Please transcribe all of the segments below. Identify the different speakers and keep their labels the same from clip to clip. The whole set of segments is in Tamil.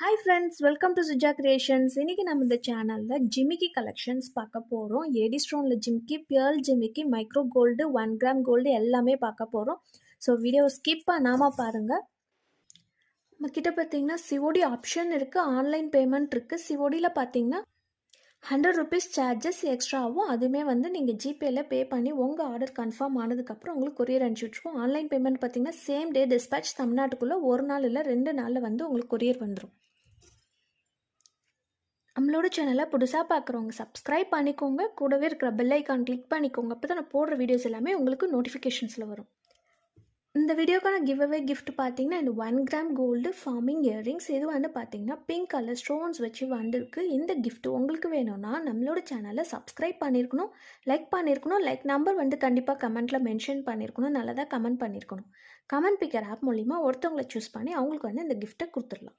Speaker 1: Hi friends, welcome to Suja Creations. இன்னைக்கு நம்ம இந்த சேனல்ல ஜிமிக்கி கலெக்ஷன்ஸ் பார்க்க போறோம். ஏடி ஸ்டோன்ல ஜிமிக்கி, பியர்ல் ஜிமிக்கி, மைக்ரோ கோல்டு, 1 கிராம் கோல்டு எல்லாமே பார்க்க போறோம். ஸோ வீடியோ ஸ்கிப் பண்ணாம பாருங்க. நம்ம கிட்ட பார்த்தீங்கன்னா சிஓடி ஆப்ஷன் இருக்கு, ஆன்லைன் பேமெண்ட் இருக்கு. சிஓடியில் பார்த்தீங்கன்னா 100 ருபீஸ் சார்ஜஸ் எக்ஸ்ட்ரா ஆகும். அதுவுமே வந்து நீங்கள் ஜிபேல பே பண்ணி உங்கள் ஆர்டர் கன்ஃபார்ம் ஆனதுக்கப்புறம் உங்களுக்கு கொரியர் அனுப்பிச்சி விட்ருவோம். ஆன்லைன் பேமெண்ட் பார்த்தீங்கன்னா சேம் டே டிஸ்பேச் தமிழ்நாட்டுக்குள்ளே ஒரு நாள் இல்லை 2 நாளில் வந்து உங்களுக்கு கொரியர் வந்துடும். நம்மளோட சேனலை புதுசாக பார்க்குறவங்க சப்ஸ்கிரைப் பண்ணிக்கோங்க, கூடவே இருக்கிற பெல் ஐக்கான் கிளிக் பண்ணிக்கோங்க. அப்போ தான் நான் போடுற வீடியோஸ் எல்லாமே உங்களுக்கு நோட்டிஃபிகேஷன்ஸில் வரும். இந்த வீடியோக்கான கிவ் அவே கிஃப்ட் பார்த்தீங்கன்னா இந்த 1 கிராம் கோல்டு ஃபார்மிங் இயரிங்ஸ். இது வந்து பார்த்தீங்கன்னா பிங்க் கலர் ஸ்டோன்ஸ் வச்சு வந்திருக்கு. இந்த கிஃப்ட் உங்களுக்கு வேணும்னா நம்மளோட சேனலை சப்ஸ்கிரைப் பண்ணியிருக்கணும், லைக் நம்பர் வந்து கண்டிப்பாக கமெண்ட்டில் மென்ஷன் பண்ணியிருக்கணும், நல்லதாக கமெண்ட் பண்ணியிருக்கணும். கமெண்ட் பிக்கர் ஆப் மூலிமா ஒருத்தவங்களை சூஸ் பண்ணி அவங்களுக்கு வந்து இந்த கிஃப்ட்டை கொடுத்துடலாம்.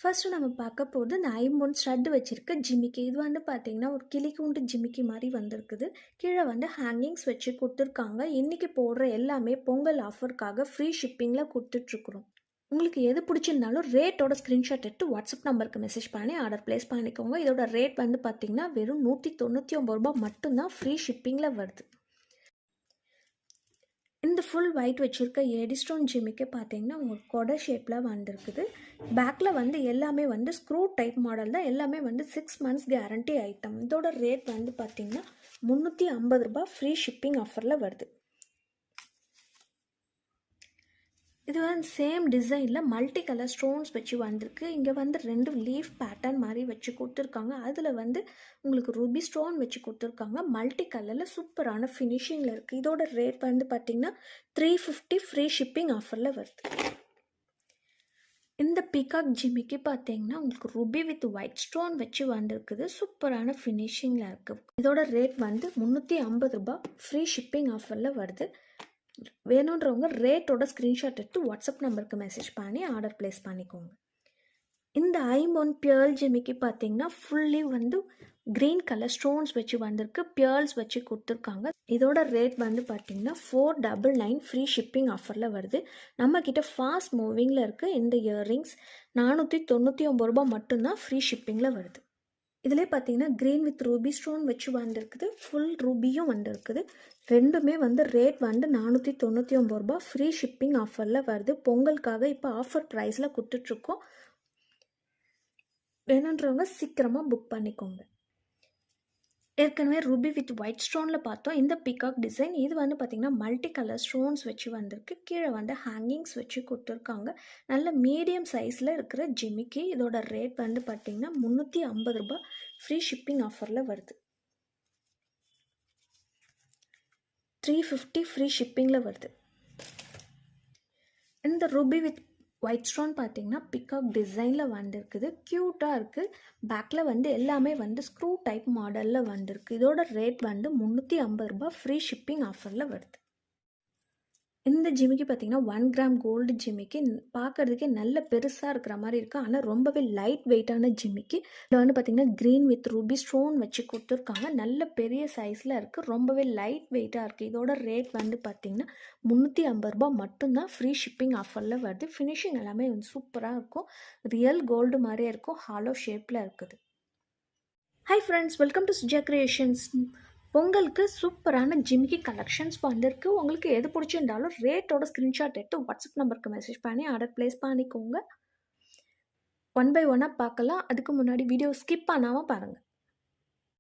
Speaker 1: ஃபர்ஸ்ட்டு நம்ம பார்க்க போகிறது இந்த ஐம்பொன் ஸ்டட் வச்சுருக்க ஜிமிக்கி. இது வந்து பார்த்திங்கன்னா ஒரு கிளிக்கூண்டு ஜிமிக்கி மாதிரி வந்திருக்குது. கீழே வந்து ஹேங்கிங்ஸ் வச்சு கொடுத்துருக்காங்க. இன்றைக்கி போடுற எல்லாமே பொங்கல் ஆஃபருக்காக ஃப்ரீ ஷிப்பிங்கில் கொடுத்துட்ருக்குறோம். உங்களுக்கு எது பிடிச்சிருந்தாலும் ரேட்டோட ஸ்க்ரீன்ஷாட் எடுத்து வாட்ஸ்அப் நம்பருக்கு மெசேஜ் பண்ணி ஆர்டர் ப்ளேஸ் பண்ணிக்கோங்க. இதோட ரேட் வந்து பார்த்திங்கன்னா வெறும் 199 ரூபா மட்டும்தான் ஃப்ரீ ஷிப்பிங்கில் வருது. இந்த ஃபுல் ஒயிட் வச்சுருக்க ஏடி ஸ்டோன் ஜிமிக்கி பார்த்தீங்கன்னா உங்களுக்கு கொடை ஷேப்பில் வந்திருக்குது. பேக்கில் வந்து எல்லாமே வந்து ஸ்க்ரூ டைப் மாடல் தான். எல்லாமே வந்து 6 months கேரண்டி ஐட்டம். இதோட ரேட் வந்து பார்த்திங்கன்னா 350 ரூபா ஃப்ரீ ஷிப்பிங் ஆஃபரில் வருது. இது வந்து சேம் டிசைனில் மல்டி கலர் ஸ்டோன்ஸ் வச்சு வந்திருக்கு. இங்கே வந்து 2 லீஃப் பேட்டர்ன் மாதிரி வச்சு கொடுத்துருக்காங்க. அதில் வந்து உங்களுக்கு ரூபி ஸ்டோன் வச்சு கொடுத்துருக்காங்க. மல்டி கலரில் சூப்பரான ஃபினிஷிங்கில் இருக்குது. இதோட ரேட் வந்து பார்த்திங்கன்னா 350 ஃப்ரீ ஷிப்பிங் ஆஃபரில் வருது. இந்த பீகாக் ஜிமிக்கி பார்த்தீங்கன்னா உங்களுக்கு ரூபி வித் ஒயிட் ஸ்டோன் வச்சு வந்திருக்குது. சூப்பரான ஃபினிஷிங்கில் இருக்குது. இதோட ரேட் வந்து 350 ரூபா ஃப்ரீ ஷிப்பிங் ஆஃபரில் வருது. வேணுன்றவங்க ரேட்டோட ஸ்க்ரீன்ஷாட் எடுத்து வாட்ஸ்அப் நம்பருக்கு மெசேஜ் பண்ணி ஆர்டர் ப்ளேஸ் பண்ணிக்கோங்க. இந்த ஐம்பொன் பியர்ல் ஜிமிக்கி பார்த்தீங்கன்னா ஃபுல்லி வந்து க்ரீன் கலர் ஸ்டோன்ஸ் வச்சு வந்திருக்கு. பியர்ல்ஸ் வச்சு கொடுத்துருக்காங்க. இதோட ரேட் வந்து பார்த்தீங்கன்னா 499 ஃப்ரீ ஷிப்பிங் ஆஃபரில் வருது. நம்மக்கிட்ட ஃபாஸ்ட் மூவிங்கில் இருக்குது. இந்த இயர்ரிங்ஸ் 499 ரூபா மட்டும்தான் ஃப்ரீ ஷிப்பிங்கில் வருது. இதிலே பார்த்தீங்கன்னா க்ரீன் வித் ரூபி ஸ்டோன் வச்சு வந்திருக்குது. ஃபுல் ரூபியும் வந்திருக்குது. ரெண்டுமே வந்து ரேட் வந்து 499 ரூபா ஃப்ரீ ஷிப்பிங் ஆஃபரில் வருது. பொங்கலுக்காக இப்போ ஆஃபர் ப்ரைஸில் கொடுத்துட்ருக்கோம். வேணுன்றவங்க சீக்கிரமாக புக் பண்ணிக்கோங்க. ஏற்கனவே ரூபி வித் ஒயிட் ஸ்டோனில் பார்த்தோம். இந்த பீகாக் டிசைன் இது வந்து பார்த்திங்கன்னா மல்டி கலர் ஸ்டோன்ஸ் வச்சு வந்திருக்கு. கீழே வந்து ஹேங்கிங்ஸ் வச்சு கொடுத்துருக்காங்க. நல்ல மீடியம் சைஸில் இருக்கிற ஜிமிக்கி. இதோட ரேட் வந்து பார்த்திங்கன்னா 350 ரூபா ஃப்ரீ ஷிப்பிங் ஆஃபரில் வருது. 350 ஃப்ரீ ஷிப்பிங்கில் வருது. இந்த ரூபி வித் ஒயிட் ஸ்டோன் பார்த்தீங்கன்னா பிகாக் டிசைனில் வந்திருக்குது. க்யூட்டாக இருக்குது. பேக்கில் வந்து எல்லாமே வந்து ஸ்க்ரூ டைப் மாடலில் வந்திருக்கு. இதோட ரேட் வந்து 350 ரூபா ஃப்ரீ ஷிப்பிங் ஆஃபரில் வருது. இந்த ஜிமிக்கி பார்த்தீங்கன்னா 1 கிராம் கோல்டு ஜிமிக்கி. பார்க்குறதுக்கே நல்ல பெருசாக இருக்கிற மாதிரி இருக்குது. ஆனால் ரொம்பவே லைட் வெயிட்டான ஜிமிக்கி. இதில் வந்து பார்த்திங்கன்னா க்ரீன் வித் ரூபி ஸ்டோன் வச்சு கொடுத்துருக்காங்க. நல்ல பெரிய சைஸில் இருக்குது. ரொம்பவே லைட் வெயிட்டாக இருக்குது. இதோட ரேட் வந்து பார்த்திங்கன்னா 350 ரூபா மட்டும்தான் ஃப்ரீ ஷிப்பிங் ஆஃபரில் வருது. ஃபினிஷிங் எல்லாமே வந்து சூப்பராக இருக்கும். ரியல் கோல்டு மாதிரியே இருக்கும். ஹாலோ ஷேப்பில் இருக்குது. Hi friends, welcome to Suja creations. பொங்கலுக்கு சூப்பரான ஜிமிக்கி கலெக்ஷன்ஸ் வந்திருக்கு. உங்களுக்கு எது பிடிச்சிருந்தாலும் ரேட்டோட ஸ்க்ரீன்ஷாட் எடுத்து வாட்ஸ்அப் நம்பருக்கு மெசேஜ் பண்ணி ஆர்டர் ப்ளேஸ் பண்ணிக்கோங்க. 1 by 1 பார்க்கலாம். அதுக்கு முன்னாடி வீடியோ ஸ்கிப் பண்ணாமல் பாருங்கள்.